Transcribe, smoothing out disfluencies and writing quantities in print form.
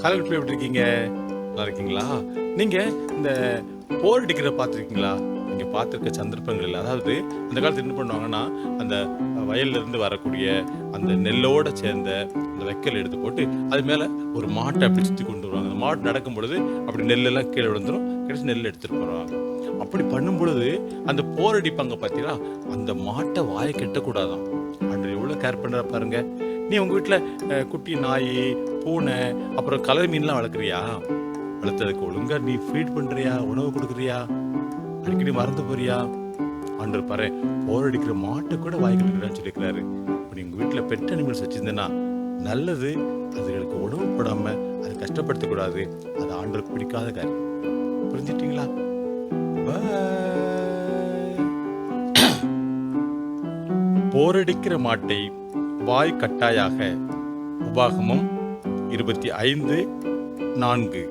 காலகட்டத்தில் எப்படி இருக்கீங்க? நல்லா இருக்கீங்களா? நீங்க இந்த போர் அடிக்கிறத பார்த்துருக்கீங்களா? நீங்க பார்த்துருக்க சந்தர்ப்பங்கள் அதாவது அந்த காலத்துல என்ன பண்ணுவாங்கன்னா, அந்த வயல்ல இருந்து வரக்கூடிய அந்த நெல்லோட சேர்ந்த அந்த வைக்கோல எடுத்து போட்டு, அது மேல ஒரு மாட்ட அப்படி சுத்தி கொண்டு வருவாங்க. அந்த மாடு நடக்கும் பொழுது அப்படி நெல்லெல்லாம் கீழ விழுந்துரும். கடைசி நெல் எடுத்துட்டு போவாங்க. அப்படி பண்ணும் பொழுது அந்த போர் அடிப்பாங்க பார்த்தீங்களா? அந்த மாட்ட வாய கட்டக்கூடாதாம். ஆண்டவர் எவ்வளோ கேர் பண்றாரு பாருங்க. நீ உங்க வீட்ல குட்டி நாயி, பூனை, அப்புறம் கலர் மீன்லாம் வளர்க்குறியா? வளர்த்ததுக்கு ஒழுங்கா நீ ஃபீட் பண்றியா? உணவு குடுக்குறியா? அடிக்கடி மறந்து போறியா? ஆண்டவர் பாரு, போர் அடிக்கிற மாட்டை கூட வாய் கட்டக்கூடாதுன்னு சொல்லியிருக்கிறாரு. இப்ப நீ உங்க வீட்ல பெட் அனிமல்ஸ் வச்சிருந்தேன்னா நல்லது. அதுகளுக்கு உணவு போடாம அதை கஷ்டப்படுத்தக்கூடாது. அது ஆண்டவருக்கு பிடிக்காத காரியம். புரிஞ்சுட்டீங்களா? போரடிக்கிற மாட்டை வாய் கட்டாயாக. உபாகமம் 25:4